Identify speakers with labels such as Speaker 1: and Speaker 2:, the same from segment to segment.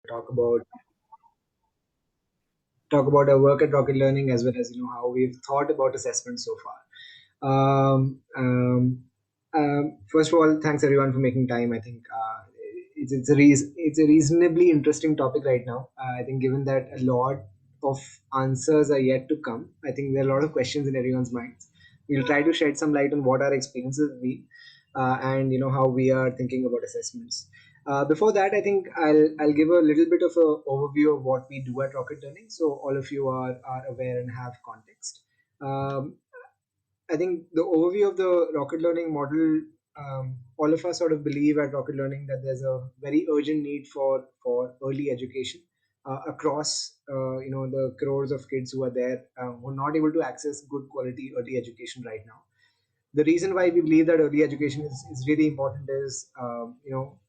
Speaker 1: talk about our work at Rocket Learning, as well as how we've thought about assessment so far. Um, um, First of all, thanks everyone for making time. I think it's a reasonably interesting topic right now. I think given that a lot of answers are yet to come, I think there are a lot of questions in everyone's minds. We'll try to shed some light on what our experiences have been, and how we are thinking about assessments. Before that, I think I'll give a little bit of an overview of what we do at Rocket Learning, so all of you are aware and have context. Um, I think the overview of the Rocket Learning model, all of us sort of believe at Rocket Learning that there's a very urgent need for early education across the crores of kids who are there, who are not able to access good quality early education right now. The reason why we believe that early education is really important is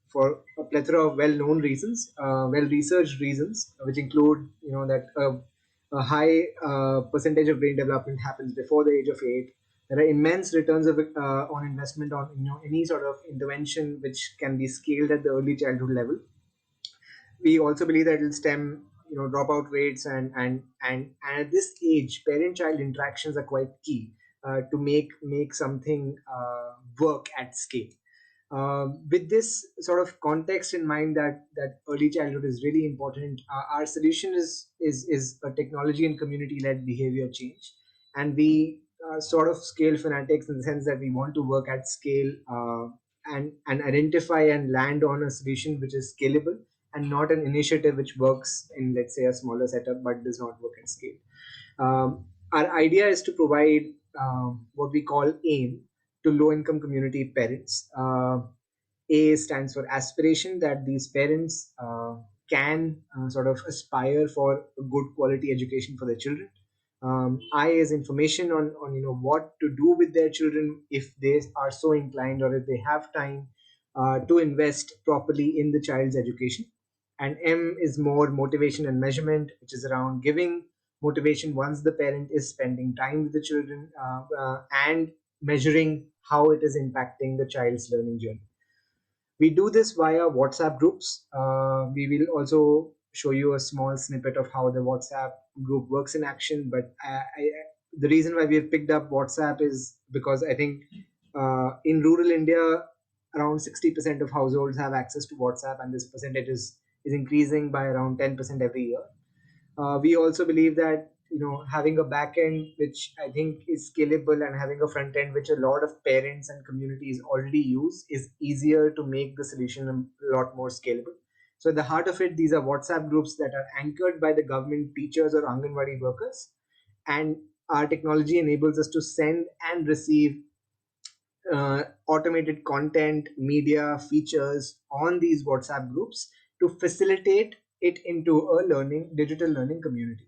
Speaker 1: for a plethora of well-known reasons, well-researched reasons, which include that a high percentage of brain development happens before the age of 8. There are immense returns of on investment on any sort of intervention which can be scaled at the early childhood level. We also believe that it will stem dropout rates, and at this age parent child interactions are quite key to make something work at scale. With this sort of context in mind, that early childhood is really important, our solution is a technology and community led behavior change, and we sort of scale fanatics in the sense that we want to work at scale, and identify and land on a solution which is scalable, and not an initiative which works in, let's say, a smaller setup but does not work at scale. Our idea is to provide what we call AIM to low income community parents. A stands for aspiration, that these parents can sort of aspire for a good quality education for their children. I is information on what to do with their children if they are so inclined, or if they have time to invest properly in the child's education. And M is more motivation and measurement, which is around giving motivation once the parent is spending time with the children, and measuring how it is impacting the child's learning journey. We do this via WhatsApp groups. We will also show you a small snippet of how the WhatsApp group works in action. But the reason why we have picked up WhatsApp is because I think in rural India, around 60% of households have access to WhatsApp, and this percentage is increasing by around 10% every year. We also believe that having a back end which I think is scalable, and having a front end which a lot of parents and communities already use, is easier to make the solution a lot more scalable. So at the heart of it, these are WhatsApp groups that are anchored by the government teachers or Anganwadi workers, and our technology enables us to send and receive automated content, media, features on these WhatsApp groups to facilitate it into a digital learning community.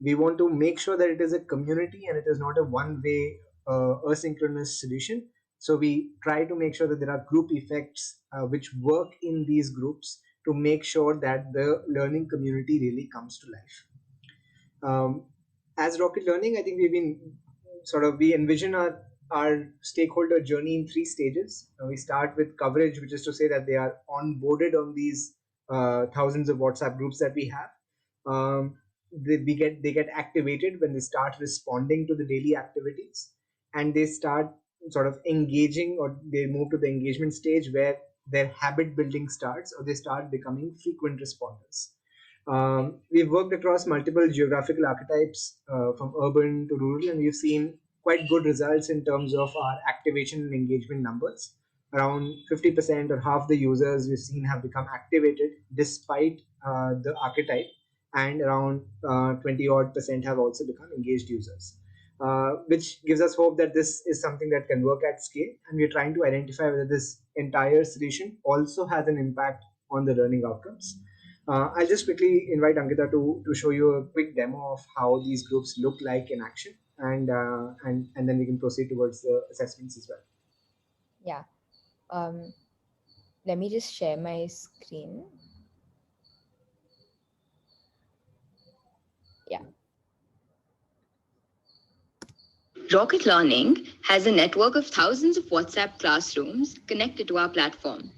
Speaker 1: We want to make sure that it is a community and it is not a one-way asynchronous solution. So we try to make sure that there are group effects which work in these groups to make sure that the learning community really comes to life. As Rocket Learning, I think we envision our stakeholder journey in 3 stages. We start with coverage, which is to say that they are onboarded on these thousands of WhatsApp groups that we have. They get activated when they start responding to the daily activities, and they start sort of engaging, or they move to the engagement stage where their habit building starts, or they start becoming frequent responders. We've worked across multiple geographical archetypes, from urban to rural, and we've seen quite good results in terms of our activation and engagement numbers. Around 50% or half the users we've seen have become activated despite the archetype, and around 20 odd percent have also become engaged users, which gives us hope that this is something that can work at scale. And we're trying to identify whether this entire solution also has an impact on the learning outcomes. I'll just quickly invite Ankita to show you a quick demo of how these groups look like in action, and then we can proceed towards the assessments as well.
Speaker 2: Yeah. Let me just share my screen. Yeah.
Speaker 3: Rocket Learning has a network of thousands of WhatsApp classrooms connected to our platform.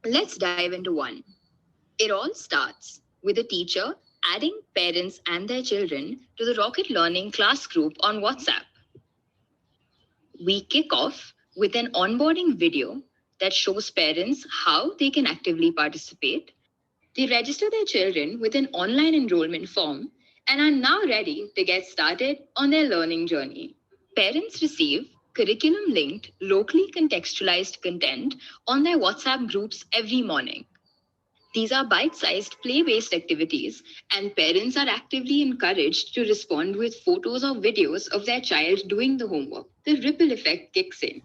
Speaker 3: Let's dive into one. It all starts with a teacher adding parents and their children to the Rocket Learning class group on WhatsApp. We kick off with an onboarding video that shows parents how they can actively participate. They register their children with an online enrollment form and are now ready to get started on their learning journey. Parents receive curriculum linked, locally contextualized content on their WhatsApp groups every morning. These are bite sized play based activities, and parents are actively encouraged to respond with photos or videos of their child doing the homework. The ripple effect kicks in,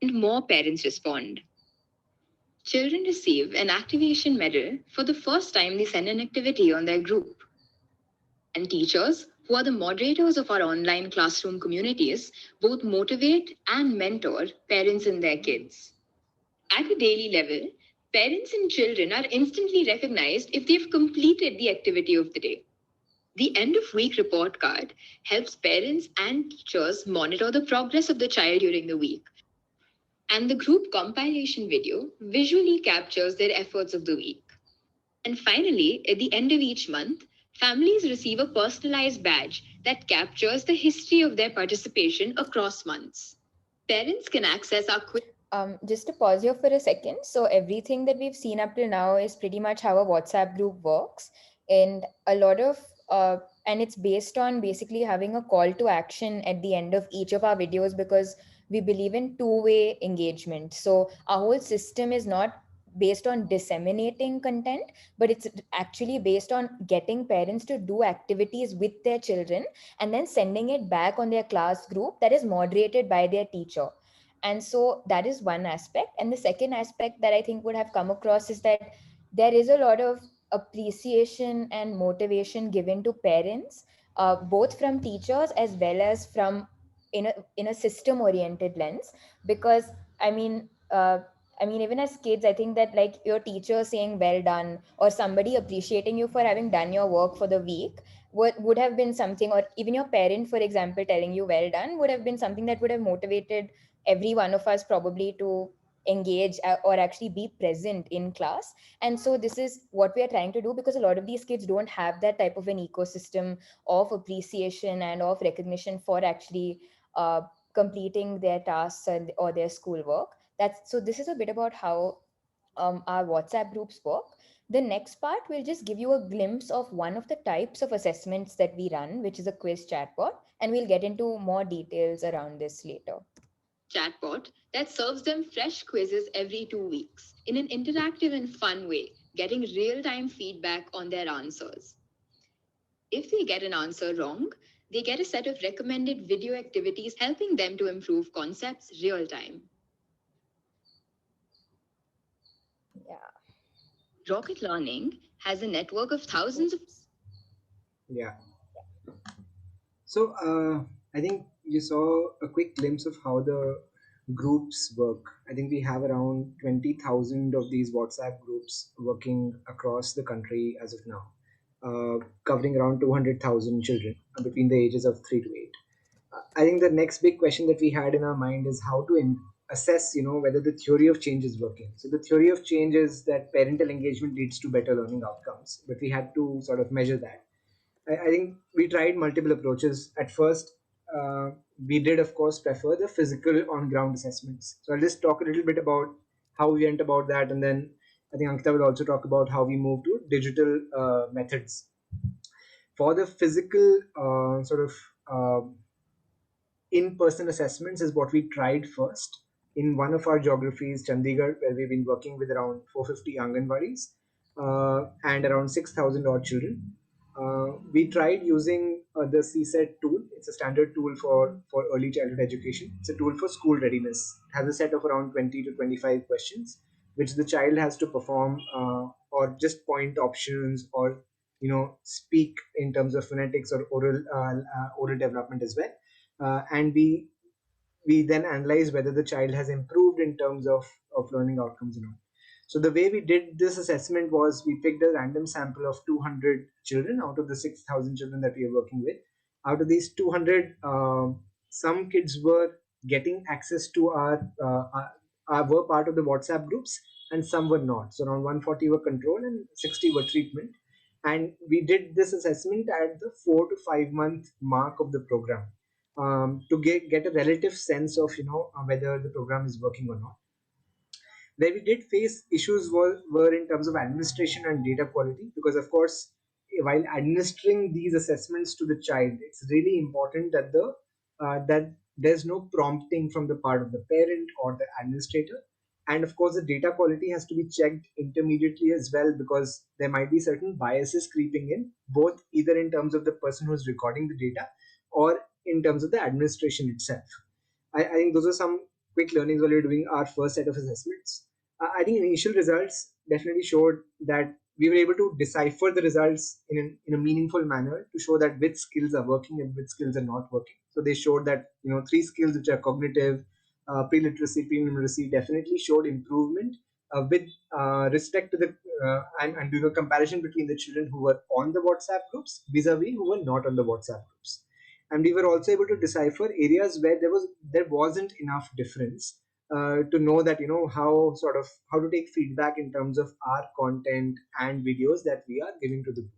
Speaker 3: and more parents respond. Children receive an activation medal for the first time they send an activity on their group. And teachers, who are the moderators of our online classroom communities, both motivate and mentor parents and their kids. At a daily level, parents and children are instantly recognized if they've completed the activity of the day. The end of week report card helps parents and teachers monitor the progress of the child during the week. And the group compilation video visually captures their efforts of the week. And finally, at the end of each month, families receive a personalized badge that captures the history of their participation across months. Parents can access our quick.
Speaker 2: Just to pause here for a second. So everything that we've seen up till now is pretty much how a WhatsApp group works, and a lot of and it's based on basically having a call to action at the end of each of our videos, because we believe in two-way engagement. So our whole system is not based on disseminating content, but it's actually based on getting parents to do activities with their children and then sending it back on their class group that is moderated by their teacher. And so that is one aspect. And the second aspect that I think would have come across is that there is a lot of appreciation and motivation given to parents, both from teachers as well as from in a system oriented lens. Because i mean uh, even as kids, I think that like your teacher saying well done, or somebody appreciating you for having done your work for the week, would have been something, or even your parent, for example, telling you well done, would have been something that would have motivated every one of us probably to engage or actually be present in class. And so this is what we are trying to do, because a lot of these kids don't have that type of an ecosystem of appreciation and of recognition for actually completing their tasks or their schoolwork. That's so this is a bit about how our WhatsApp groups work. The next part will just give you a glimpse of one of the types of assessments that we run, which is a quiz chatbot, and we'll get into more details around this later.
Speaker 3: Chatbot that serves them fresh quizzes every 2 weeks in an interactive and fun way, getting real time feedback on their answers. If they get an answer wrong, they get a set of recommended video activities helping them to improve concepts real time.
Speaker 2: Yeah.
Speaker 3: Rocket Learning has a network of thousands of.
Speaker 1: Yeah. So I think you saw a quick glimpse of how the groups work. I think we have around 20,000 of these WhatsApp groups working across the country as of now, covering around 200,000 children between the ages of 3 to 8. I think the next big question that we had in our mind is how to assess, whether the theory of change is working. So the theory of change is that parental engagement leads to better learning outcomes, but we had to sort of measure that. I think we tried multiple approaches. At first, we did, of course, prefer the physical on-ground assessments. So I'll just talk a little bit about how we went about that, and then I think Ankita will also talk about how we moved to digital methods. For the physical sort of in-person assessments is what we tried first in one of our geographies, Chandigarh, where we've been working with around 450 Anganwadis and around 6,000 odd children. We tried using the CSET tool. It's a standard tool for early childhood education. It's a tool for school readiness. It has a set of around 20 to 25 questions, which the child has to perform or just point options or speak in terms of phonetics or oral development as well. And we then analyze whether the child has improved in terms of learning outcomes or not. So the way we did this assessment was we picked a random sample of 200 children out of the 6,000 children that we are working with. Out of these 200, some kids were getting access to were part of the WhatsApp groups, and some were not. So around 140 were control and 60 were treatment. And we did this assessment at the 4 to 5 month mark of the program, to get a relative sense of whether the program is working or not. Where we did face issues were in terms of administration and data quality, because of course, while administering these assessments to the child, it's really important that that there's no prompting from the part of the parent or the administrator. And of course, the data quality has to be checked intermediately as well, because there might be certain biases creeping in, both either in terms of the person who's recording the data or in terms of the administration itself. I think those are some quick learnings while we are doing our first set of assessments. I think initial results definitely showed that we were able to decipher the results in a meaningful manner to show that which skills are working and which skills are not working. So they showed that three skills which are cognitive, pre-literacy, pre-numeracy, definitely showed improvement with respect to the and doing a comparison between the children who were on the WhatsApp groups vis-a-vis who were not on the WhatsApp groups. And we were also able to decipher areas where there wasn't enough difference, to know that how to take feedback in terms of our content and videos that we are giving to the group.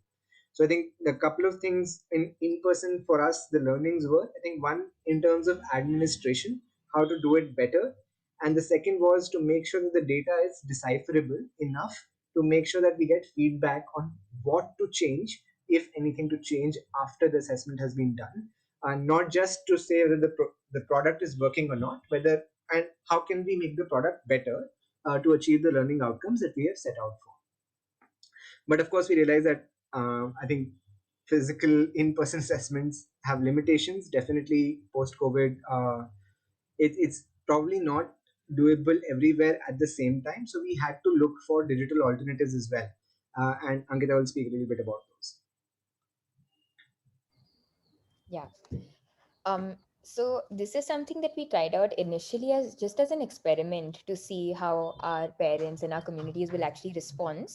Speaker 1: So I think the couple of things in person for us, the learnings were, I think, one, in terms of administration, how to do it better. And the second was to make sure that the data is decipherable enough to make sure that we get feedback on what to change, if anything to change after the assessment has been done. And not just to say whether the product is working or not, whether and how can we make the product better, to achieve the learning outcomes that we have set out for. But of course, we realize that I think physical in-person assessments have limitations. Definitely post-COVID, it's probably not doable everywhere at the same time. So we had to look for digital alternatives as well. And Ankita will speak a little bit about those.
Speaker 2: Yeah. So this is something that we tried out initially as just as an experiment to see how our parents and our communities will actually respond.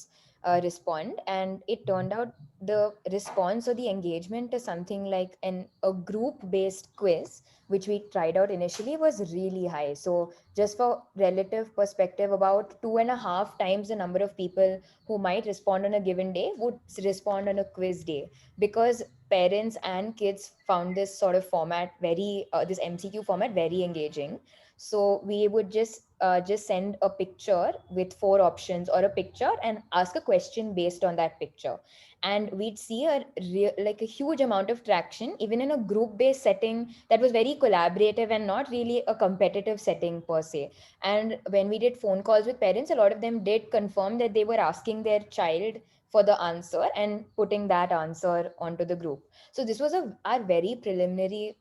Speaker 2: And it turned out the response or the engagement to something like a group-based quiz, which we tried out initially, was really high. So just for relative perspective, about 2.5 times the number of people who might respond on a given day would respond on a quiz day, because parents and kids found this sort of format very this MCQ format very engaging. So we would just send a picture with four options or a picture and ask a question based on that picture, and we'd see like a huge amount of traction even in a group based setting that was very collaborative and not really a competitive setting per se. And when we did phone calls with parents, a lot of them did confirm that they were asking their child for the answer and putting that answer onto the group. So this was our very preliminary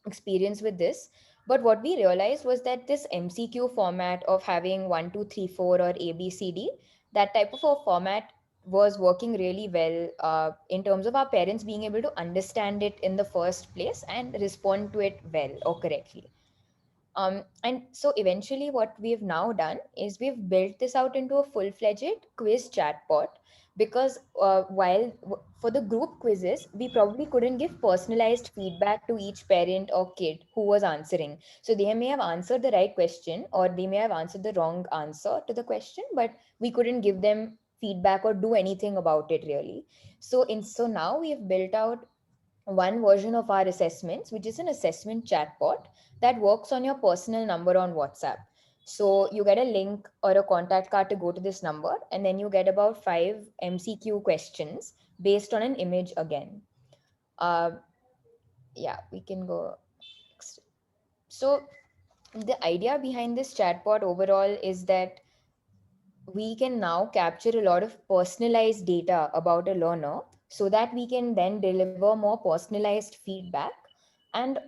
Speaker 2: experience with this. But what we realized was that this MCQ format of having 1, 2, 3, 4 or ABCD, that type of a format was working really well in terms of our parents being able to understand it in the first place and respond to it well or correctly. And so eventually, what we've now done is we've built this out into a full-fledged quiz chatbot, because for the group quizzes, we probably couldn't give personalized feedback to each parent or kid who was answering. So they may have answered the right question or they may have answered the wrong answer to the question, but we couldn't give them feedback or do anything about it really. So now we've built out one version of our assessments, which is an assessment chatbot that works on your personal number on WhatsApp. So you get a link or a contact card to go to this number, and then you get about 5 MCQ questions based on an image again. Uh, yeah, we can go next. So the idea behind this chatbot overall is that we can now capture a lot of personalized data about a learner so that we can then deliver more personalized feedback. And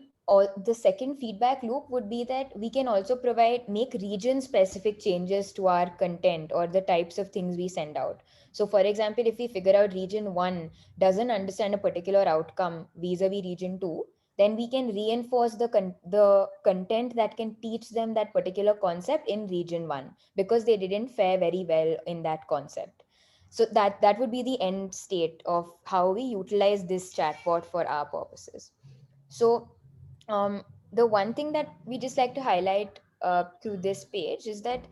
Speaker 2: the second feedback loop would be that we can also make region specific changes to our content or the types of things we send out. So for example, if we figure out region 1 doesn't understand a particular outcome vis-a-vis region 2, then we can reinforce the content that can teach them that particular concept in region 1, because they didn't fare very well in that concept. So that would be the end state of how we utilize this chatbot for our purposes. So the one thing that we just like to highlight through this page is that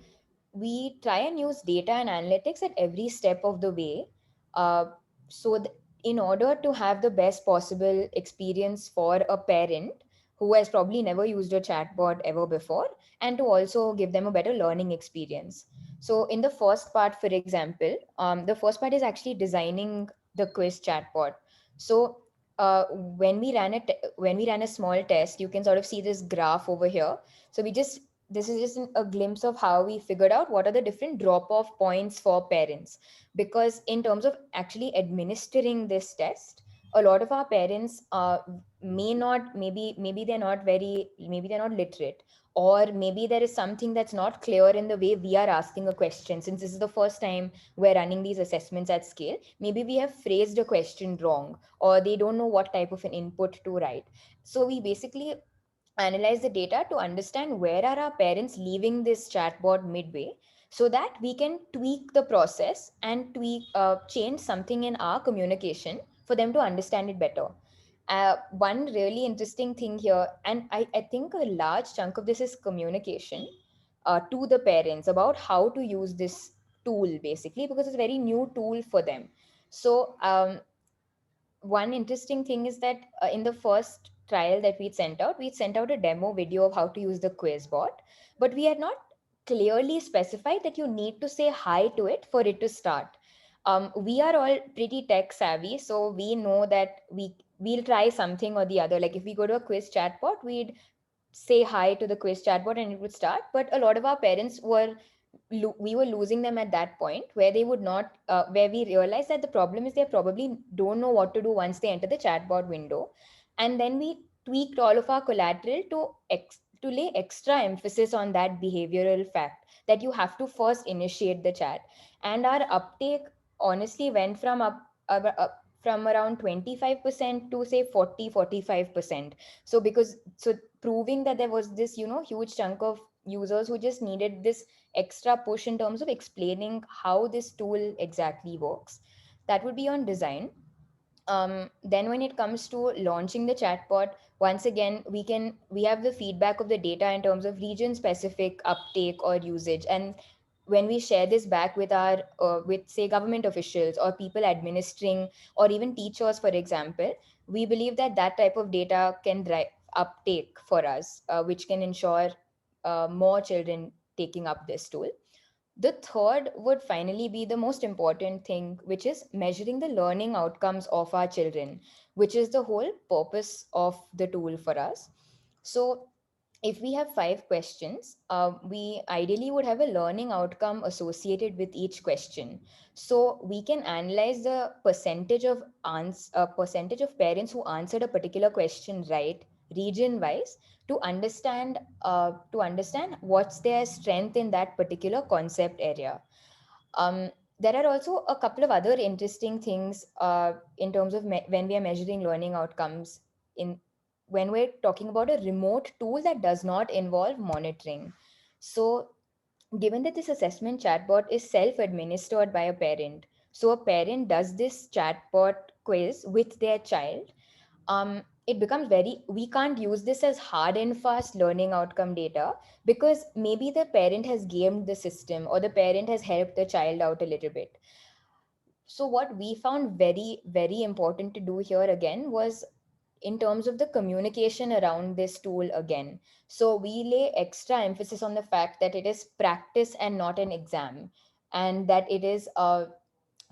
Speaker 2: we try and use data and analytics at every step of the way. uh, so in order to have the best possible experience for a parent who has probably never used a chatbot ever before, and to also give them a better learning experience. So in the first part, for example, the first part is actually designing the quiz chatbot. So when we ran a small test, you can sort of see this graph over here. So this is just a glimpse of how we figured out what are the different drop off points for parents, because in terms of actually administering this test, a lot of our parents may not, maybe they're not very, maybe they're not literate, or maybe there is something that's not clear in the way we are asking a question. Since this is the first time we're running these assessments at scale, maybe we have phrased a question wrong, or they don't know what type of an input to write. So we basically analyze the data to understand where are our parents leaving this chatbot midway, so that we can tweak the process and change something in our communication for them to understand it better. One really interesting thing here, and I think a large chunk of this is communication to the parents about how to use this tool, basically because it's a very new tool for them. So one interesting thing is that in the first trial that we sent out a demo video of how to use the quiz bot, but we had not clearly specified that you need to say hi to it for it to start. We are all pretty tech savvy, so we know that we'll try something or the other. Like if we go to a quiz chatbot, we'd say hi to the quiz chatbot and it would start. But a lot of our parents were we were losing them at that point, where they would not where we realized that the problem is they probably don't know what to do once they enter the chatbot window. And then we tweaked all of our collateral to lay extra emphasis on that behavioral fact that you have to first initiate the chat. And our uptake honestly went from around 25% to say 40-45%. So proving that there was this huge chunk of users who just needed this extra push in terms of explaining how this tool exactly works. That would be on design. Then when it comes to launching the chatbot, once again we have the feedback of the data in terms of region specific uptake or usage. And when we share this back with our with say government officials or people administering, or even teachers for example, we believe that that type of data can drive uptake for us, which can ensure more children taking up this tool. The third would finally be the most important thing, which is measuring the learning outcomes of our children, which is the whole purpose of the tool for us. So, if we have 5 questions, we ideally would have a learning outcome associated with each question. So we can analyze the percentage of parents who answered a particular question right, region wise, to understand what's their strength in that particular concept area. Um, there are also a couple of other interesting things in terms of when we are measuring learning outcomes in when we're talking about a remote tool that does not involve monitoring. So, given that this assessment chatbot is self administered by a parent, so a parent does this chatbot quiz with their child, it becomes very, we can't use this as hard and fast learning outcome data, because maybe the parent has gamed the system or the parent has helped the child out a little bit. So what we found very important to do here again was in terms of the communication around this tool again. So we lay extra emphasis on the fact that it is practice and not an exam, and that it is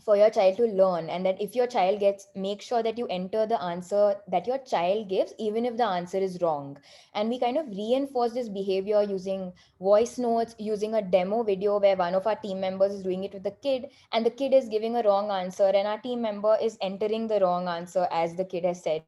Speaker 2: for your child to learn, and that if your child gets, make sure that you enter the answer that your child gives even if the answer is wrong. And we kind of reinforce this behavior using voice notes, using a demo video where one of our team members is doing it with the kid, and the kid is giving a wrong answer and our team member is entering the wrong answer as the kid has said.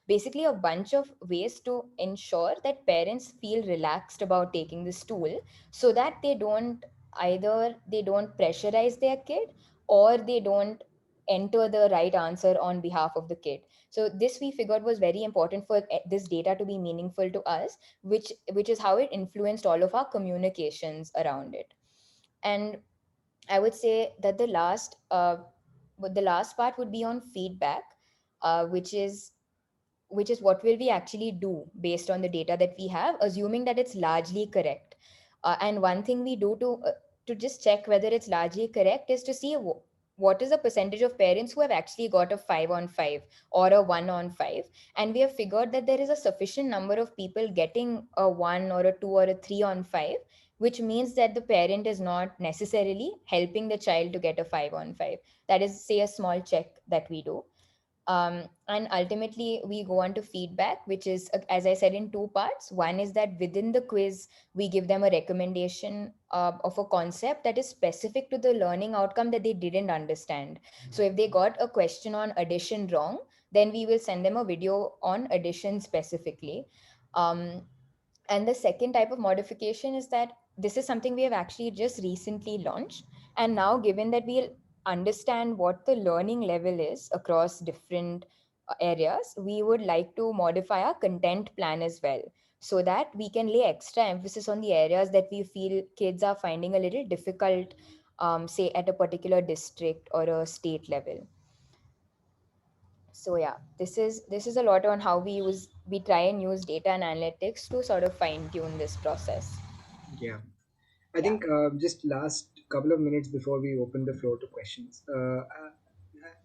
Speaker 2: Basically a bunch of ways to ensure that parents feel relaxed about taking this tool, so that they don't pressurize their kid, or they don't enter the right answer on behalf of the kid. So this we figured was very important for this data to be meaningful to us, which is how it influenced all of our communications around it. And I would say that the last part would be on feedback, uh, which is which is what will we actually do based on the data that we have, assuming that it's largely correct. And one thing we do to just check whether it's largely correct is to see what is the percentage of parents who have actually got a 5 on 5 or a 1 on 5, and we have figured that there is a sufficient number of people getting a 1 or a 2 or a 3 on 5, which means that the parent is not necessarily helping the child to get a 5 on 5. That is, say, a small check that we do. And ultimately we go on to feedback, which is, as I said, in two parts. One is that within the quiz we give them a recommendation of a concept that is specific to the learning outcome that they didn't understand. So if they got a question on addition wrong, then we will send them a video on addition specifically. um, and the second type of modification is that this is something we have actually just recently launched. And now, given that we'll understand what the learning level is across different areas, we would like to modify our content plan as well, so that we can lay extra emphasis on the areas that we feel kids are finding a little difficult, say at a particular district or a state level. So yeah, this is a lot on how we try and use data and analytics to sort of fine tune this process.
Speaker 1: Yeah. I
Speaker 2: Yeah.
Speaker 1: think just last couple of minutes before we open the floor to questions,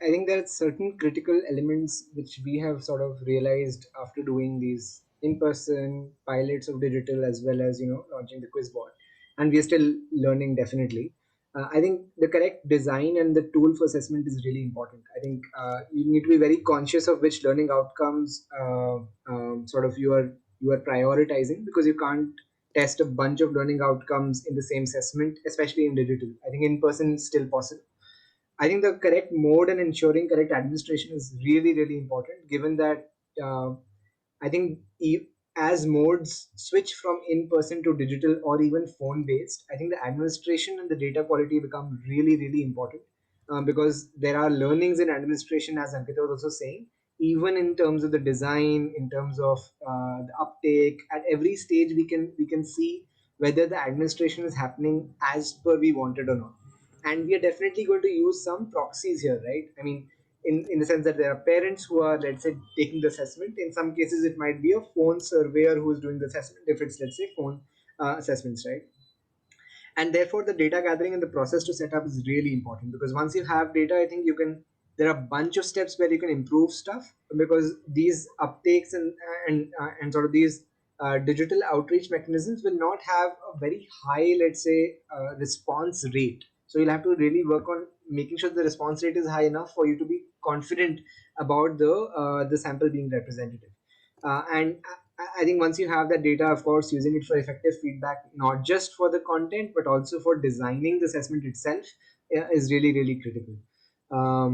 Speaker 1: I think there are certain critical elements which we have sort of realized after doing these in-person pilots of digital as well as launching the quiz board, and we are still learning definitely. I think the correct design and the tool for assessment is really important. I think you need to be very conscious of which learning outcomes sort of you are prioritizing, because you can't test a bunch of learning outcomes in the same assessment, especially in digital. I think in person is still possible. I think the correct mode and ensuring correct administration is really, really important, given that I think as modes switch from in person to digital or even phone based, I think the administration and the data quality become really, really important, because there are learnings in administration, as Ankita was also saying, even in terms of the design, in terms of the uptake. At every stage, we can see whether the administration is happening as per we wanted or not. And we are definitely going to use some proxies here, right? I mean, in the sense that there are parents who are, let's say, taking the assessment. In some cases it might be a phone surveyor who is doing the assessment, if it's, let's say, phone assessments, right? And therefore the data gathering and the process to set up is really important, because once you have data, I think you can, there are a bunch of steps where you can improve stuff, because these uptakes and sort of these digital outreach mechanisms will not have a very high, let's say, response rate. So you'll have to really work on making sure the response rate is high enough for you to be confident about the sample being representative. And I think once you have that data, of course, using it for effective feedback, not just for the content, but also for designing the assessment itself, is really, really critical. I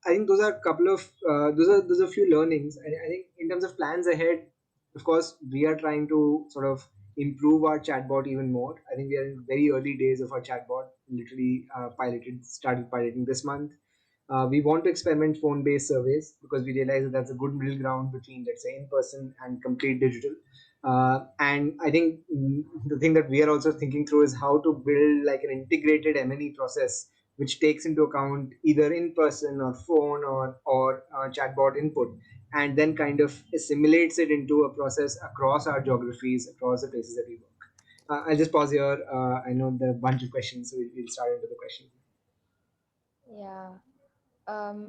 Speaker 1: think those are a couple of those are a few learnings. I think in terms of plans ahead, of course, we are trying to sort of improve our chatbot even more. I think we are in very early days of our chatbot. Literally started piloting this month. We want to experiment phone-based surveys, because we realize that that's a good middle ground between, let's say, in-person and complete digital. And I think the thing that we are also thinking through is how to build like an integrated M&E process, which takes into account either in-person or phone or chatbot input, and then kind of assimilates it into a process across our geographies, across the places that we work. I'll just pause here. I know there are a bunch of questions, so we'll start into the questions.
Speaker 2: Yeah.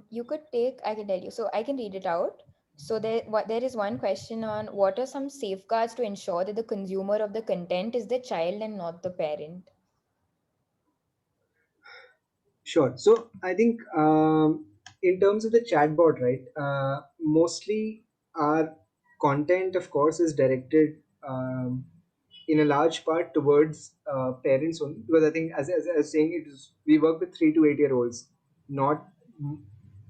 Speaker 2: You could take, I can tell you. So I can read it out. So there is one question on what are some safeguards to ensure that the consumer of the content is the child and not the parent?
Speaker 1: Sure. So I think in terms of the chatbot, right, mostly our content, of course, is directed in a large part towards parents only, because I think, as I was saying, it is, we work with 3 to 8 year olds. Not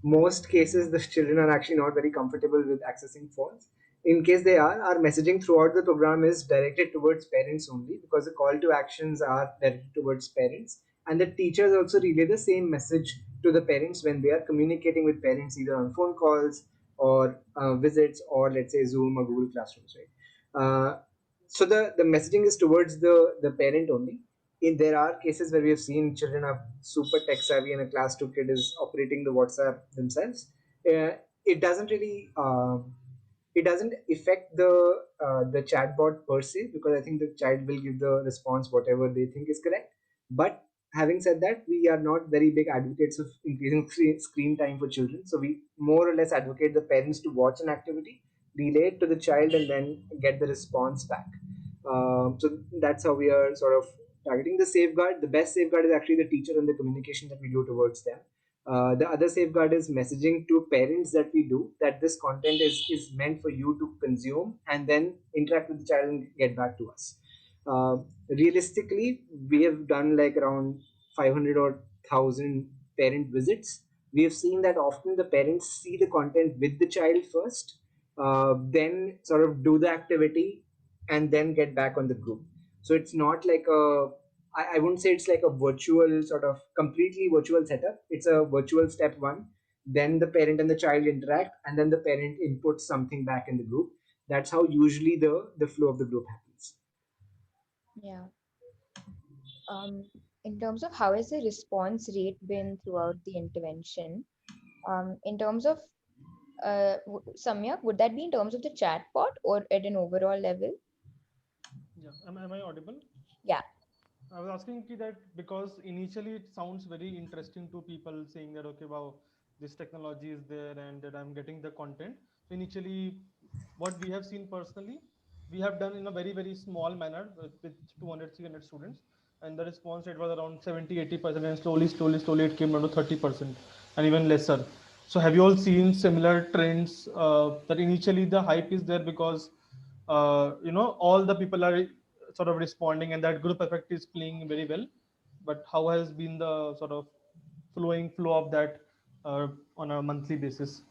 Speaker 1: most cases, the children are actually not very comfortable with accessing phones. In case they are, our messaging throughout the program is directed towards parents only, because the call to actions are directed towards parents, and the teachers also relay the same message to the parents when they are communicating with parents, either on phone calls or visits, or let's say Zoom or Google Classrooms, right? So the messaging is towards the parent only. In There are cases where we have seen children are super tech savvy and a class 2 kid is operating the WhatsApp themselves. It doesn't really it doesn't affect the chatbot per se, because I think the child will give the response whatever they think is correct. But having said that, we are not very big advocates of increasing screen time for children. So we more or less advocate the parents to watch an activity, relate to the child, and then get the response back. So that's how we are sort of targeting the safeguard. The best safeguard is actually the teacher and the communication that we do towards them. The other safeguard is messaging to parents that we do that this content is meant for you to consume and then interact with the child and get back to us. Realistically, we have done like around 500 or 1000 parent visits. We have seen that often the parents see the content with the child first, then sort of do the activity, and then get back on the group. So it's not like I wouldn't say it's like a virtual sort of completely virtual setup. It's a virtual step one. Then the parent and the child interact, and then the parent inputs something back in the group. That's how usually the flow of the group happens.
Speaker 2: Yeah. In terms of how has the response rate been throughout the intervention? In terms of Samyak, would that be in terms of the chatbot or at an overall level?
Speaker 4: Yeah, am I audible?
Speaker 2: Yeah.
Speaker 4: I was asking ki that because initially it sounds very interesting to people saying that okay, wow, this technology is there and that I'm getting the content. So initially, what we have seen personally, we have done in a very small manner with 200 300 students, and the response rate was around 70 80%, and slowly it came down to 30% and even lesser. So have you all seen similar trends that initially the hype is there because all the people are sort of responding and that group effect is playing very well, but how has been the sort of flowing flow of that on a monthly basis?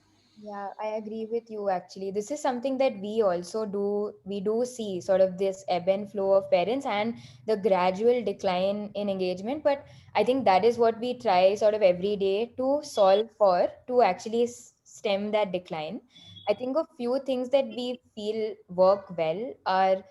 Speaker 2: Yeah, I agree with you actually. This is something that we also do. We do see sort of this ebb and flow of parents and the gradual decline in engagement. But I think that is what we try sort of every day to solve for to actually stem that decline. I think a few things that we feel work well are,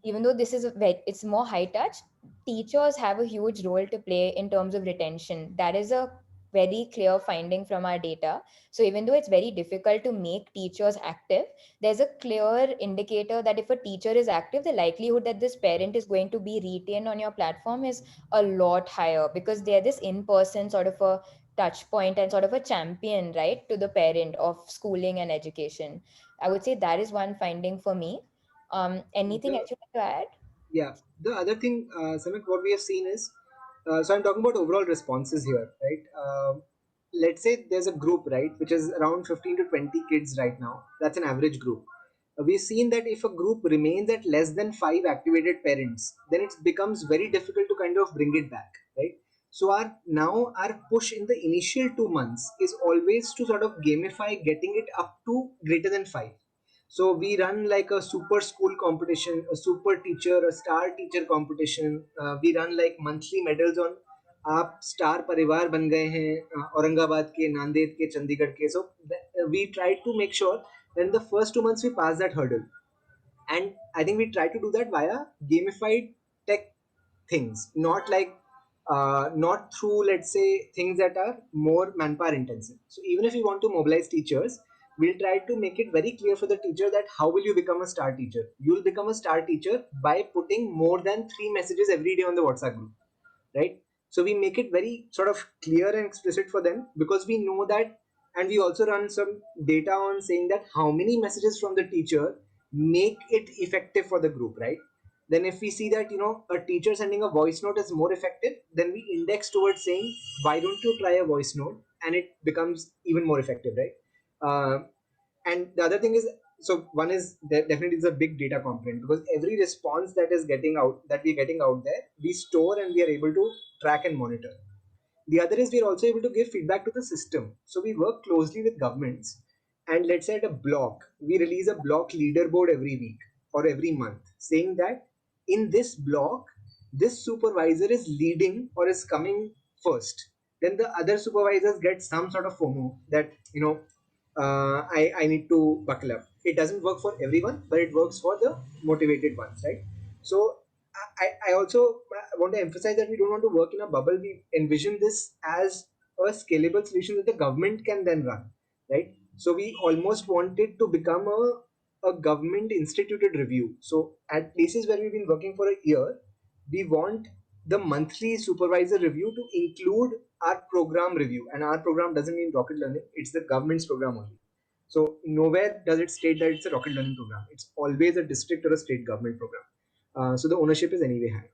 Speaker 2: even though this is it's more high touch, teachers have a huge role to play in terms of retention. That is a very clear finding from our data. So even though it's very difficult to make teachers active, there's a clear indicator that if a teacher is active, the likelihood that this parent is going to be retained on your platform is a lot higher, because they're this in-person sort of a touch point and sort of a champion, right, to the parent of schooling and education. I would say that is one finding for me. Anything
Speaker 1: The
Speaker 2: else you like to add?
Speaker 1: Yeah, the other thing, Samik, what we have seen is, so I'm talking about overall responses here, right? Let's say there's a group, right, which is around 15 to 20 kids right now. That's an average group. We've seen that if a group remains at less than five activated parents, then it becomes very difficult to kind of bring it back, right? So our push in the initial 2 months is always to sort of gamify getting it up to greater than five. So we run like a super school competition, a super teacher, a star teacher competition. We run like monthly medals on आप star परिवार बन गए हैं औरंगाबाद के नांदेड़ के चंडीगढ़ के so we try to make sure that in the first 2 months we pass that hurdle, and I think we try to do that via gamified tech things, not like not through, let's say, things that are more manpower intensive. So even if you want to mobilize teachers, we'll try to make it very clear for the teacher that how will you become a star teacher. You'll become a star teacher by putting more than 3 messages every day on the WhatsApp group, right? So we make it very sort of clear and explicit for them, because we know that, and we also run some data on saying that how many messages from the teacher make it effective for the group, right? Then if we see that a teacher sending a voice note is more effective, then we index towards saying why don't you try a voice note, and it becomes even more effective, right? And the other thing is, so one is definitely is a big data component, because every response that we're getting out there, we store and we are able to track and monitor. The other is we're also able to give feedback to the system. So we work closely with governments, and let's say at a block, we release a block leaderboard every week or every month saying that in this block, this supervisor is leading or is coming first. Then the other supervisors get some sort of FOMO that, I need to buckle up. It doesn't work for everyone, but it works for the motivated ones, right? So I also want to emphasize that we don't want to work in a bubble. We envision this as a scalable solution that the government can then run, right? So we almost want it to become a government instituted review. So at places where we've been working for a year, we want the monthly supervisor review to include our program review. And our program doesn't mean rocket learning, it's the government's program only. So nowhere does it state that it's a rocket learning program. It's always a district or a state government program. So the ownership is anyway high.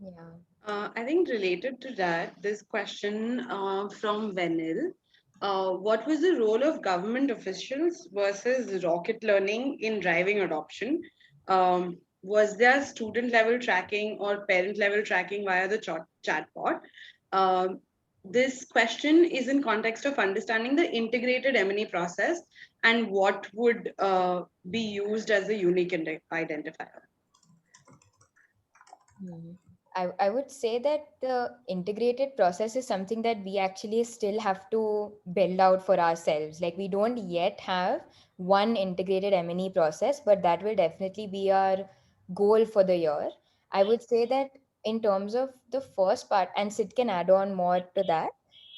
Speaker 2: Yeah.
Speaker 5: I think related to that, this question from Venil. What was the role of government officials versus rocket learning in driving adoption? Was there student level tracking or parent level tracking via the chatbot? Um, this question is in context of understanding the integrated M&E process and what would be used as a unique identifier.
Speaker 2: I would say that the integrated process is something that we actually still have to build out for ourselves. Like we don't yet have one integrated M&E process, but that will definitely be our goal for the year. I would say that in terms of the first part, and Sid can add on more to that.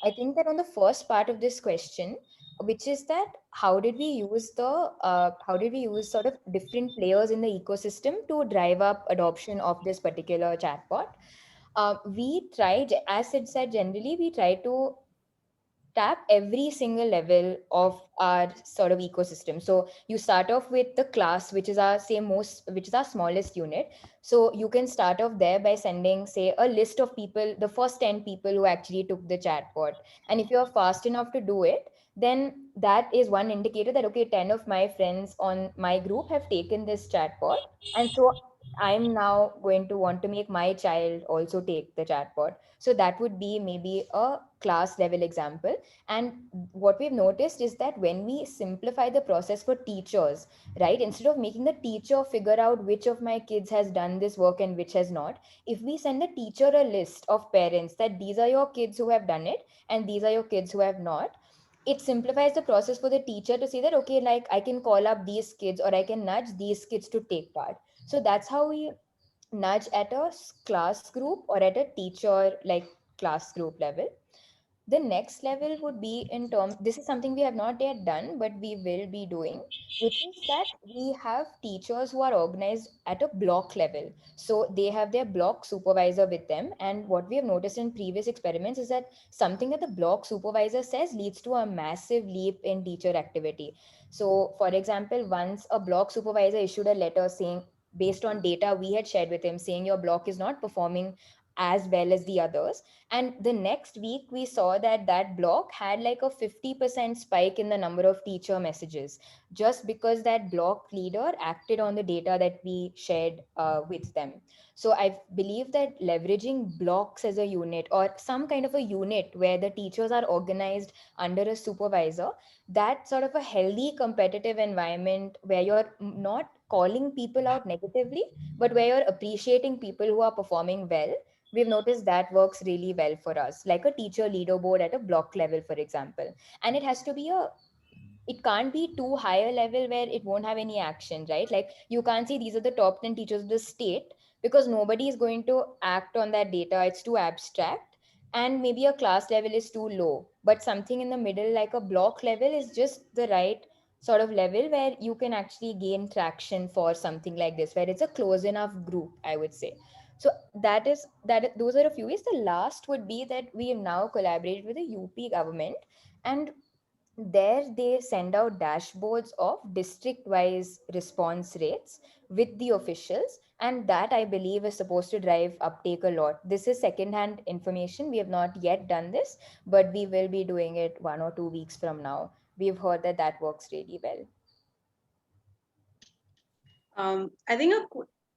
Speaker 2: I think that on the first part of this question, which is that how did we use sort of different players in the ecosystem to drive up adoption of this particular chatbot. We tried, as it said, generally we try to tap every single level of our sort of ecosystem. So you start off with the class, which is which is our smallest unit. So you can start off there by sending, say, a list of people, the first 10 people who actually took the chatbot. And if you're fast enough to do it, then that is one indicator that, okay, 10 of my friends on my group have taken this chatbot. And so I'm now going to want to make my child also take the chatbot. So that would be maybe a class level example. And what we've noticed is that when we simplify the process for teachers, right, instead of making the teacher figure out which of my kids has done this work and which has not, if we send the teacher a list of parents that these are your kids who have done it and these are your kids who have not, it simplifies the process for the teacher to say that, okay, like I can call up these kids or I can nudge these kids to take part. So that's how we nudge at a class group or at a teacher like class group level. The next level would be in terms, this is something we have not yet done but we will be doing, which is that we have teachers who are organized at a block level. So they have their block supervisor with them, and what we have noticed in previous experiments is that something that the block supervisor says leads to a massive leap in teacher activity. So for example, once a block supervisor issued a letter saying, based on data we had shared with him, saying your block is not performing as well as the others. And the next week we saw that that block had like a 50% spike in the number of teacher messages, just because that block leader acted on the data that we shared with them. So I believe that leveraging blocks as a unit or some kind of a unit where the teachers are organized under a supervisor, that sort of a healthy competitive environment where you're not calling people out negatively but where you're appreciating people who are performing well, we've noticed that works really well for us, like a teacher leaderboard at a block level, for example. And it has to be it can't be too high a level where it won't have any action, right? Like you can't say these are the top 10 teachers of the state, because nobody is going to act on that data. It's too abstract. And maybe a class level is too low, but something in the middle, like a block level, is just the right sort of level where you can actually gain traction for something like this, where it's a close enough group, I would say. So those are a few ways. The last would be that we have now collaborated with the UP government, and there they send out dashboards of district wise response rates with the officials, and that I believe is supposed to drive uptake a lot. This is second hand information, we have not yet done this, but we will be doing it 1 or 2 weeks from now. We've heard that that works really well.
Speaker 5: I think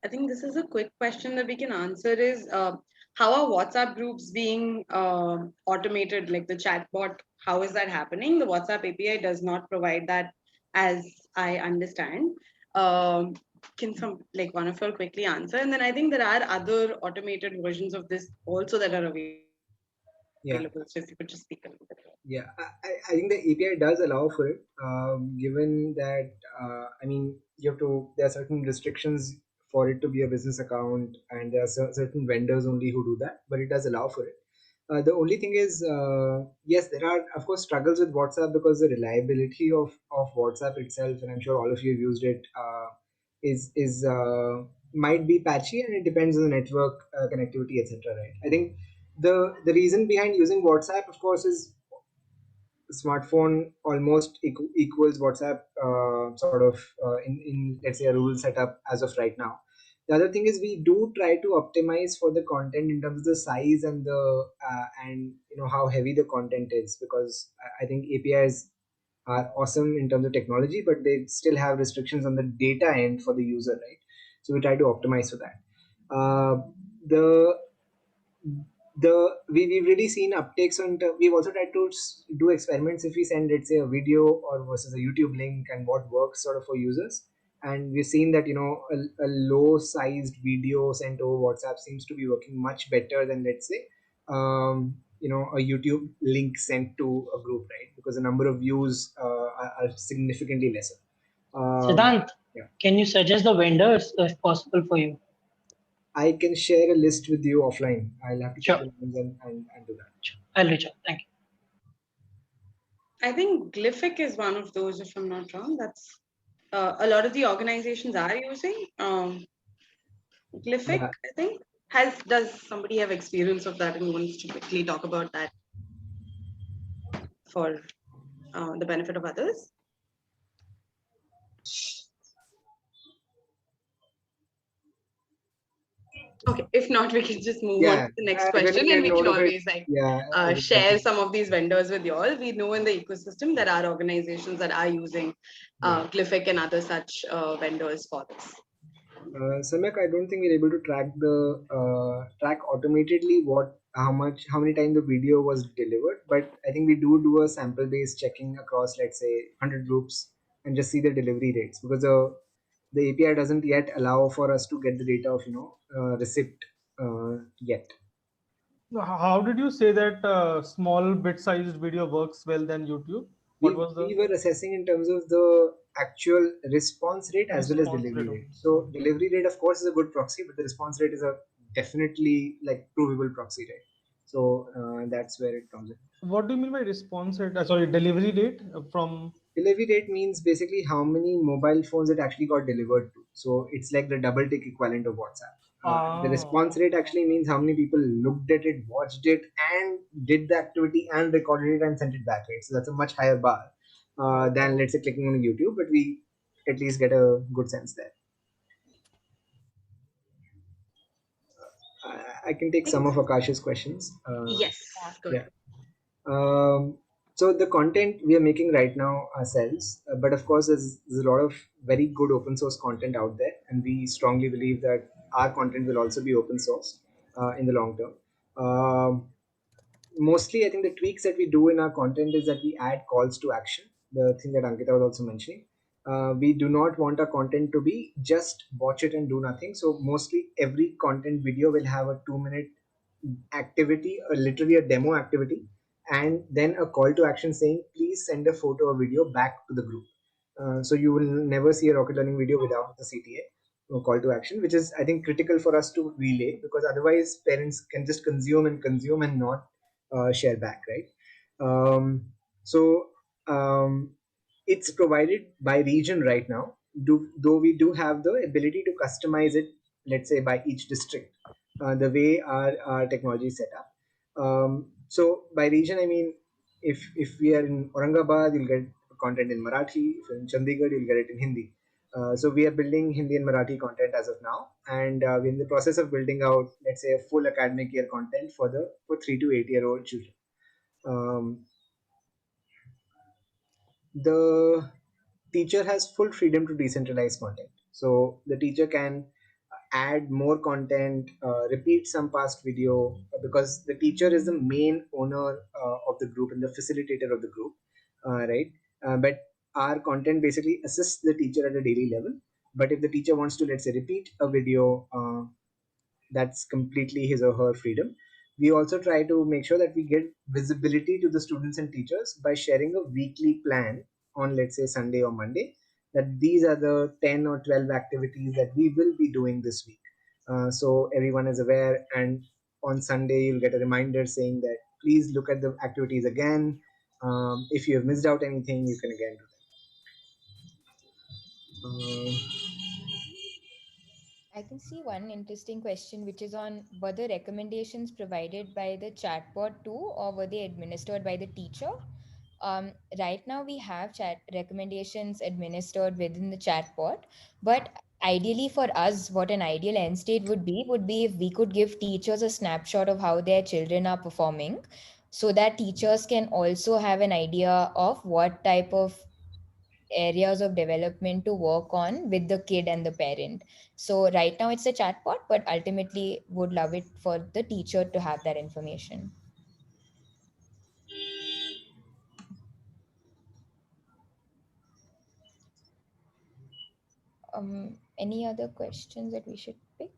Speaker 5: I think this is a quick question that we can answer is how are WhatsApp groups being automated, like the chatbot? How is that happening? The WhatsApp API does not provide that, as I understand. Can some like one of you quickly answer? And then I think there are other automated versions of this also that are available. So if
Speaker 1: Yeah.
Speaker 5: you could just speak a little bit.
Speaker 1: Yeah, I think the API does allow for it, given that, I mean, there are certain restrictions for it to be a business account, and there are certain vendors only who do that, but it does allow for it. The only thing is, yes, there are, of course, struggles with WhatsApp because the reliability of WhatsApp itself, and I'm sure all of you have used it, is might be patchy, and it depends on the network connectivity, etc. Right? I think the reason behind using WhatsApp, of course, is smartphone almost equals WhatsApp sort of in let's say a rule setup as of right now. The other thing is we do try to optimize for the content in terms of the size and the and how heavy the content is, because I think APIs are awesome in terms of technology, but they still have restrictions on the data end for the user, right? So we try to optimize for that. The we've really seen uptakes on we've also tried to do experiments if we send, let's say, a video or versus a YouTube link, and what works sort of for users. And we've seen that a low sized video sent over WhatsApp seems to be working much better than, let's say, a YouTube link sent to a group, right? Because the number of views are significantly lesser.
Speaker 6: Siddhant,
Speaker 1: Yeah.
Speaker 6: can you suggest the vendors if possible for you?
Speaker 1: I can share a list with you offline. I'll have to
Speaker 6: Sure.
Speaker 1: check the names and do that.
Speaker 6: Sure. I'll reach out. Thank you.
Speaker 5: I think Glyphic is one of those, if I'm not wrong. That's a lot of the organizations are using Glyphic.
Speaker 1: Yeah.
Speaker 5: I think does somebody have experience of that and wants to quickly talk about that for the benefit of others? Okay, if not, we can just move on to the next question, and we can always share some of these vendors with you all. We know in the ecosystem there are organizations that are using Glyphic and other such vendors for this.
Speaker 1: Samyak, I don't think we're able to track automatically how many times the video was delivered, but I think we do a sample based checking across, let's say, 100 groups, and just see the delivery rates, because the API doesn't yet allow for us to get the data of receipt yet.
Speaker 4: How did you say that small bit-sized video works well than YouTube?
Speaker 1: We were assessing in terms of the actual response rate as well as delivery rate. So delivery rate, of course, is a good proxy, but the response rate is a definitely like provable proxy, right? So that's where it comes in.
Speaker 4: What do you mean by response rate? Sorry, delivery rate from.
Speaker 1: Delivery rate means basically how many mobile phones it actually got delivered to. So it's like the double tick equivalent of WhatsApp. The response rate actually means how many people looked at it, watched it, and did the activity and recorded it and sent it back, right? So that's a much higher bar than, let's say, clicking on YouTube, but we at least get a good sense there. I can take some of Akash's questions.
Speaker 5: Yes.
Speaker 1: Yeah. So the content we are making right now ourselves, but of course there's a lot of very good open source content out there, and we strongly believe that our content will also be open source in the long term. Mostly, I think the tweaks that we do in our content is that we add calls to action. The thing that Ankita was also mentioning. We do not want our content to be just watch it and do nothing. So mostly every content video will have a 2-minute activity, or literally a demo activity, and then a call to action saying, please send a photo or video back to the group. So you will never see a rocket learning video without the CTA or call to action, which is, I think, critical for us to relay, because otherwise parents can just consume and not share back, right? So it's provided by region right now, though we do have the ability to customize it, let's say, by each district, the way our technology is set up. So by region, I mean, if we are in Aurangabad, you'll get content in Marathi. If you're in Chandigarh, you'll get it in Hindi. So we are building Hindi and Marathi content as of now, and we're in the process of building out, let's say, a full academic year content for 3 to 8-year-old children. The teacher has full freedom to decentralize content. So the teacher can add more content, repeat some past video, because the teacher is the main owner of the group and the facilitator of the group, right? But our content basically assists the teacher at a daily level. But if the teacher wants to, let's say, repeat a video, that's completely his or her freedom. We also try to make sure that we get visibility to the students and teachers by sharing a weekly plan on, let's say, Sunday or Monday, that these are the 10 or 12 activities that we will be doing this week. So everyone is aware, and on Sunday you'll get a reminder saying that please look at the activities again. If you have missed out anything, you can again do that.
Speaker 2: I can see one interesting question, which is on were the recommendations provided by the chatbot too, or were they administered by the teacher? Right now, we have chat recommendations administered within the chatbot, but ideally for us, what an ideal end state would be if we could give teachers a snapshot of how their children are performing, so that teachers can also have an idea of what type of areas of development to work on with the kid and the parent. So right now it's a chatbot, but ultimately would love it for the teacher to have that information. Any other questions that we should pick?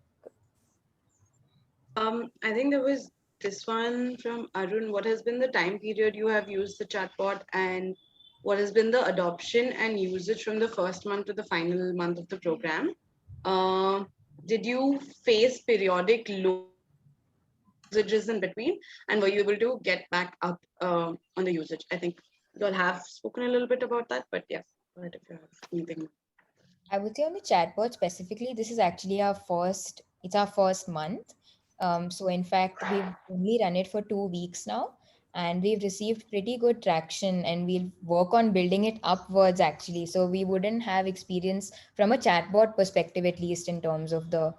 Speaker 5: I think there was this one from Arun. What has been the time period you have used the chatbot, and what has been the adoption and usage from the first month to the final month of the program? Uh, did you face periodic low usages in between, and were you able to get back up on the usage? I think you all have spoken a little bit about that, but yes, go ahead if you have anything.
Speaker 2: I would say on the chatbot specifically, this is actually it's our first month. So in fact, we've only run it for 2 weeks now, and we've received pretty good traction, and we'll work on building it upwards actually. So we wouldn't have experience from a chatbot perspective, at least in terms of the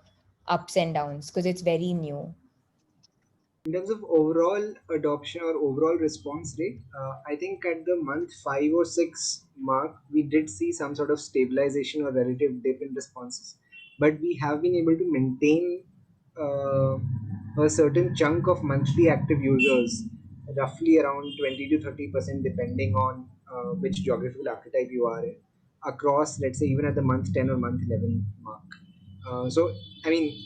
Speaker 2: ups and downs, because it's very new.
Speaker 1: In terms of overall adoption or overall response rate, I think at the month 5 or 6 mark, we did see some sort of stabilization or relative dip in responses. But we have been able to maintain uh, a certain chunk of monthly active users, roughly around 20 to 30%, depending on which geographical archetype you are in, across, let's say, even at the month 10 or month 11 mark. So, I mean,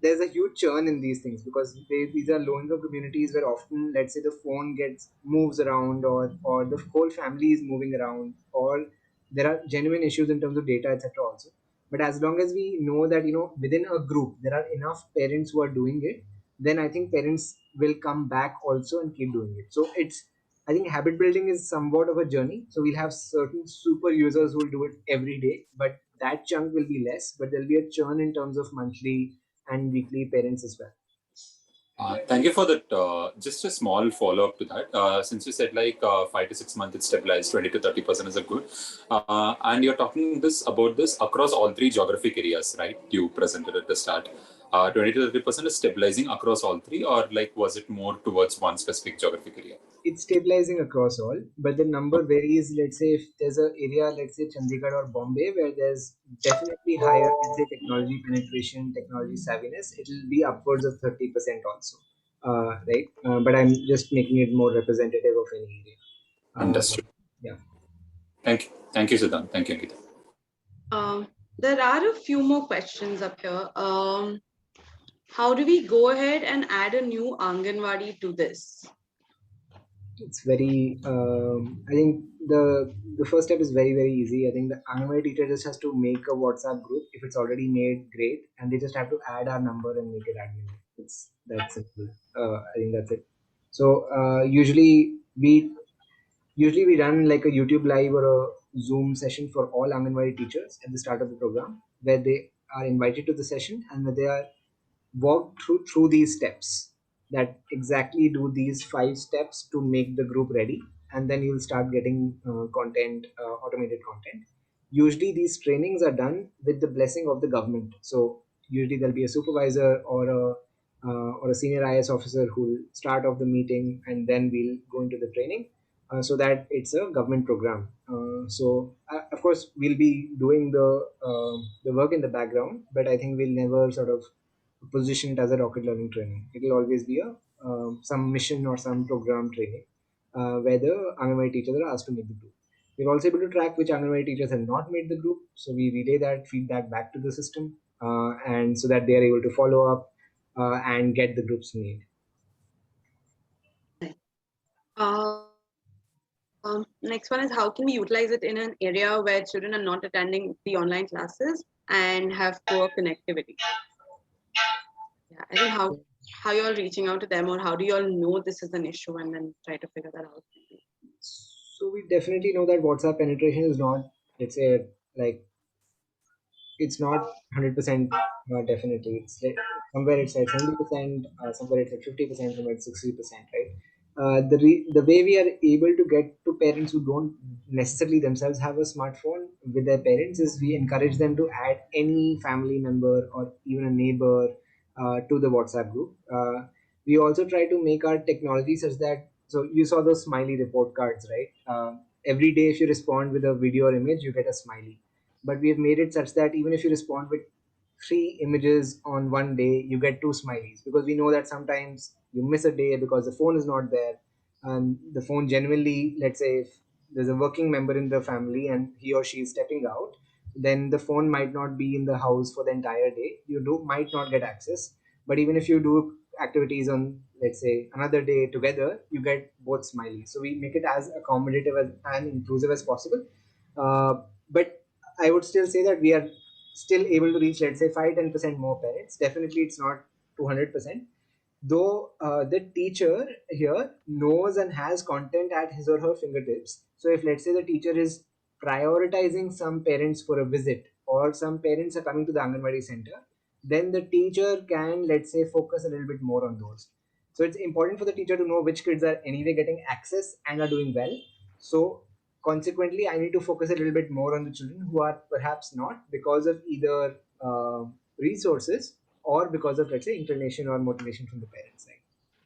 Speaker 1: there's a huge churn in these things because these are low income communities where often, let's say, the phone gets moves around, or the whole family is moving around, or there are genuine issues in terms of data, etc. Also, but as long as we know that within a group there are enough parents who are doing it, then I think parents will come back also and keep doing it. So I think habit building is somewhat of a journey. So we'll have certain super users who will do it every day, but that chunk will be less. But there'll be a churn in terms of monthly and weekly parents as well.
Speaker 3: Thank you for that. Just a small follow up to that. Since you said like 5 to 6 months it's stabilized, 20 to 30% is a good. And you're talking about this across all three geographic areas, right? You presented at the start. 20 to 30% is stabilizing across all three, or like was it more towards one specific geographic area?
Speaker 1: It's stabilizing across all, but the number varies. Let's say if there's an area, let's say Chandigarh or Bombay, where there's definitely higher, let's say, technology penetration, technology savviness, it'll be upwards of 30% also, right? But I'm just making it more representative of any area.
Speaker 3: Understood.
Speaker 1: Yeah.
Speaker 3: Thank you, Siddhant. Thank you, Ankita.
Speaker 5: There are a few more questions up here. How do we go ahead and add a new Anganwadi to this?
Speaker 1: It's very. I think the first step is very very easy. I think the Anganwadi teacher just has to make a WhatsApp group. If it's already made, great, and they just have to add our number and make it admin. It's that simple. I think that's it. So usually we run like a YouTube live or a Zoom session for all Anganwadi teachers at the start of the program, where they are invited to the session and where they are walk through these steps, that exactly do these 5 steps to make the group ready, and then you'll start getting content, automated content. Usually these trainings are done with the blessing of the government. So usually there'll be a supervisor or a senior IS officer who will start off the meeting, and then we'll go into the training, so that it's a government program. So of course we'll be doing the work in the background, but I think we'll never sort of position it as a rocket learning training. It will always be a some mission or some program training, where the Anganwadi teachers are asked to make the group. We're also able to track which Anganwadi teachers have not made the group, so we relay that feedback back to the system, and so that they are able to follow up and get the groups made.
Speaker 5: Next one is how can we utilize it in an area where children are not attending the online classes and have poor connectivity? Yeah, I think how you all reaching out to them, or how do you all know this is an issue and then try to figure that out?
Speaker 1: So we definitely know that WhatsApp penetration is not, let's say, like it's not 100% definitely. It's like somewhere it's at 70%, somewhere it's at 50%, somewhere it's 60%, right? The way we are able to get to parents who don't necessarily themselves have a smartphone with their parents is we encourage them to add any family member or even a neighbor to the WhatsApp group. We also try to make our technology such that, so you saw those smiley report cards, right? Every day if you respond with a video or image, you get a smiley, but we have made it such that even if you respond with 3 images on one day, you get 2 smileys, because we know that sometimes you miss a day because the phone is not there. And the phone genuinely, let's say if there's a working member in the family and he or she is stepping out, then the phone might not be in the house for the entire day. You do might not get access. But even if you do activities on, let's say, another day together, you get both smileys. So we make it as accommodative and inclusive as possible. But I would still say that we are still able to reach, let's say, 5-10% more parents. Definitely, it's not 200%. Though the teacher here knows and has content at his or her fingertips. So if, let's say, the teacher is prioritizing some parents for a visit, or some parents are coming to the Anganwadi center, then the teacher can, let's say, focus a little bit more on those. So it's important for the teacher to know which kids are anyway getting access and are doing well. So consequently, I need to focus a little bit more on the children who are perhaps not, because of either resources or because of, let's say, inclination or motivation from the parents side.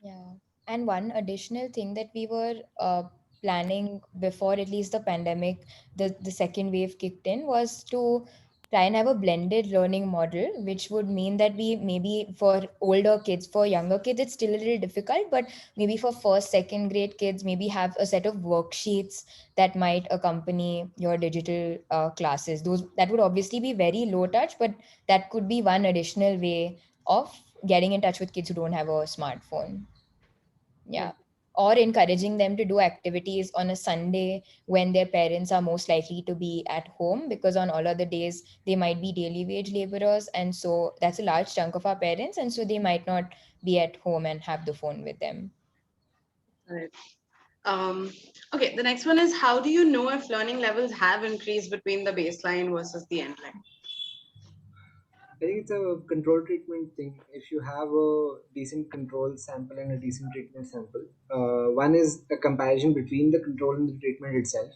Speaker 2: Yeah. And one additional thing that we were planning before at least the pandemic, the second wave kicked in, was to try and have a blended learning model, which would mean that we maybe for older kids, for younger kids, it's still a little difficult, but maybe for first, second grade kids, maybe have a set of worksheets that might accompany your digital classes. Those that would obviously be very low touch, but that could be one additional way of getting in touch with kids who don't have a smartphone. Yeah. Or encouraging them to do activities on a Sunday when their parents are most likely to be at home, because on all other days they might be daily wage laborers, and so that's a large chunk of our parents, and so they might not be at home and have the phone with them.
Speaker 5: Right. Um, okay, the next one is, how do you know if learning levels have increased between the baseline versus the end line?
Speaker 1: I think it's a control treatment thing. If you have a decent control sample and a decent treatment sample, one is a comparison between the control and the treatment itself.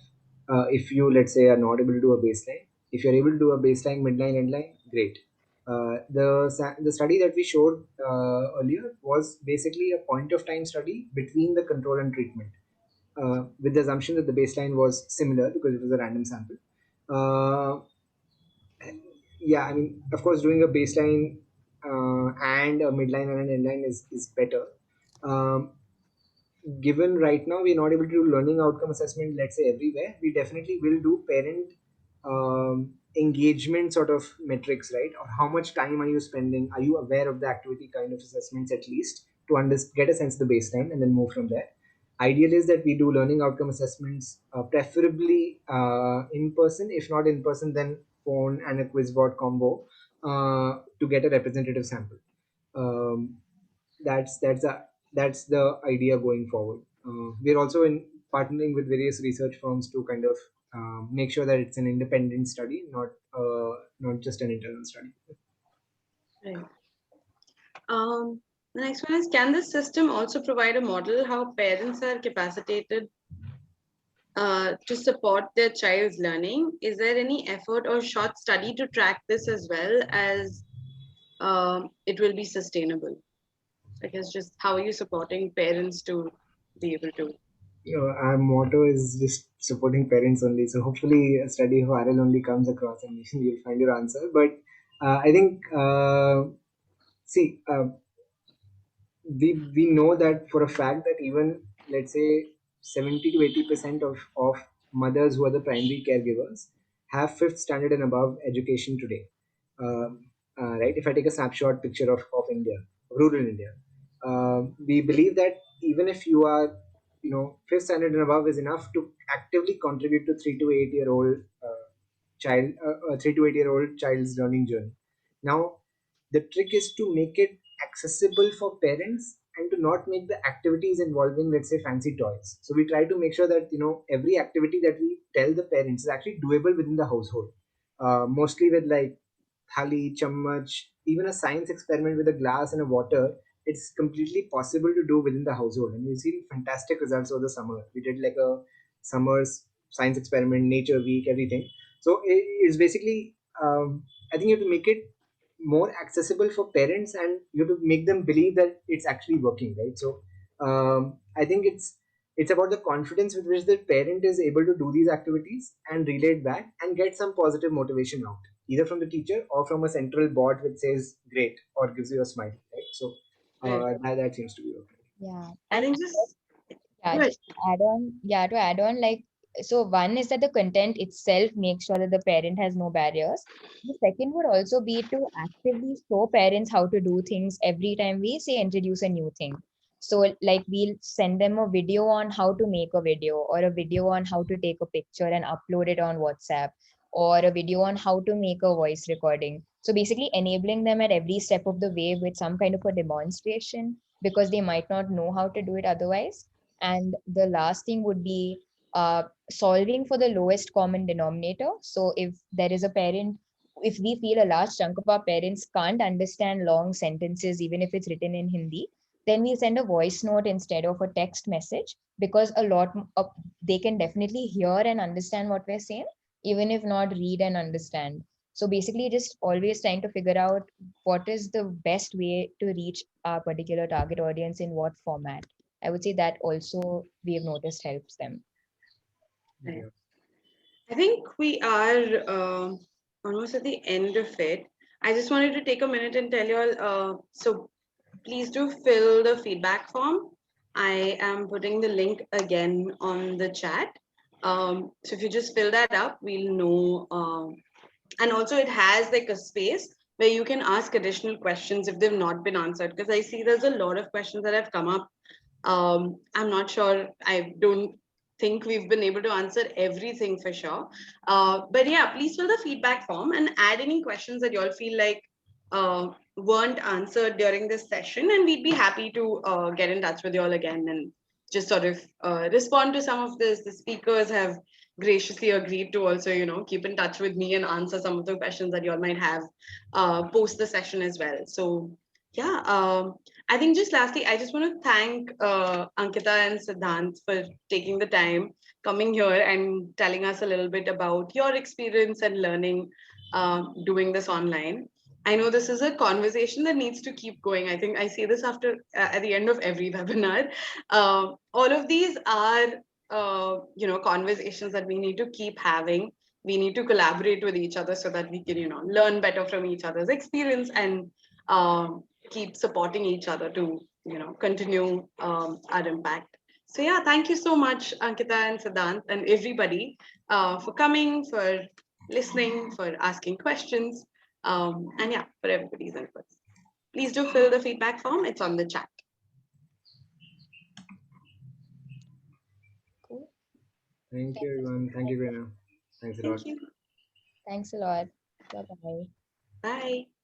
Speaker 1: If you, let's say, are not able to do a baseline, if you're able to do a baseline, midline, endline, great. The study that we showed earlier was basically a point of time study between the control and treatment, with the assumption that the baseline was similar because it was a random sample. Uh, yeah, I mean, of course, doing a baseline and a midline and an endline is better. Um, Given right now we're not able to do learning outcome assessment, let's say, everywhere, we definitely will do parent engagement sort of metrics, right? Or how much time are you spending? Are you aware of the activity kind of assessments, at least to get a sense of the baseline and then move from there. Ideal is that we do learning outcome assessments, preferably in person. If not in person, then phone and a quiz bot combo, to get a representative sample. um, that's the idea going forward. We're also in partnering with various research firms to kind of make sure that it's an independent study, not just an internal study.
Speaker 5: Right. The next one is, can the system also provide a model how parents are capacitated to support their child's learning? Is there any effort or short study to track this as well as it will be sustainable? I guess just how are you supporting parents to be able to?
Speaker 1: Our motto is just supporting parents only. So hopefully a study of RL only comes across and you'll find your answer. But I think, see, we know that for a fact that even, let's say, 70 to 80% of mothers who are the primary caregivers have fifth standard and above education today. Right? If I take a snapshot picture of India, rural India, we believe that even if you are, fifth standard and above is enough to actively contribute to 3 to 8 year old child, 3 to 8 year old child's learning journey. Now, the trick is to make it accessible for parents and to not make the activities involving, let's say, fancy toys. So we try to make sure that every activity that we tell the parents is actually doable within the household. Mostly with, like, thali, chammach, even a science experiment with a glass and a water, it's completely possible to do within the household. And we've seen fantastic results over the summer. We did like a summer's science experiment, nature week, everything. So it's basically, I think you have to make it more accessible for parents, and you have to make them believe that it's actually working, right? So I think it's about the confidence with which the parent is able to do these activities and relay it back and get some positive motivation out, either from the teacher or from a central board which says great or gives you a smile, right? So that seems to be okay.
Speaker 2: Yeah.
Speaker 5: I
Speaker 2: And
Speaker 5: think just
Speaker 2: yeah,
Speaker 5: go ahead.
Speaker 2: just to add on, to add on, like, so one is that the content itself makes sure that the parent has no barriers. The second would also be to actively show parents how to do things every time we say introduce a new thing. So like we'll send them a video on how to make a video, or a video on how to take a picture and upload it on WhatsApp, or a video on how to make a voice recording. So basically enabling them at every step of the way with some kind of a demonstration, because they might not know how to do it otherwise. And the last thing would be solving for the lowest common denominator. So if there is a parent, if we feel a large chunk of our parents can't understand long sentences, even if it's written in Hindi, then we send a voice note instead of a text message, because a lot of, they can definitely hear and understand what we're saying, even if not read and understand. So basically just always trying to figure out what is the best way to reach our particular target audience in what format. I would say that also we have noticed helps them.
Speaker 5: Right.
Speaker 1: Yeah.
Speaker 5: I think we are almost at the end of it. I just wanted to take a minute and tell you all. So please do fill the feedback form. I am putting the link again on the chat. So if you just fill that up, we'll know. And also, it has like a space where you can ask additional questions if they've not been answered. Because I see there's a lot of questions that have come up. I'm not sure. I don't think we've been able to answer everything for sure. But yeah, please fill the feedback form and add any questions that you all feel like weren't answered during this session, and we'd be happy to get in touch with you all again and just sort of respond to some of this. The speakers have graciously agreed to also, keep in touch with me and answer some of the questions that you all might have post the session as well. So yeah, I think just lastly, I just want to thank Ankita and Siddhant for taking the time, coming here and telling us a little bit about your experience and learning doing this online. I know this is a conversation that needs to keep going. I think I say this after at the end of every webinar. All of these are conversations that we need to keep having. We need to collaborate with each other so that we can learn better from each other's experience and keep supporting each other to continue our impact. So yeah, thank you so much, Ankita and Siddhant and everybody for coming, for listening, for asking questions, and yeah, for everybody's inputs. Please do fill the feedback form. It's on the chat.
Speaker 2: Cool.
Speaker 1: Thank you, everyone. Thank you, Grena. Thanks a lot.
Speaker 5: Thank you.
Speaker 2: Thanks a lot. Bye bye.
Speaker 5: Bye.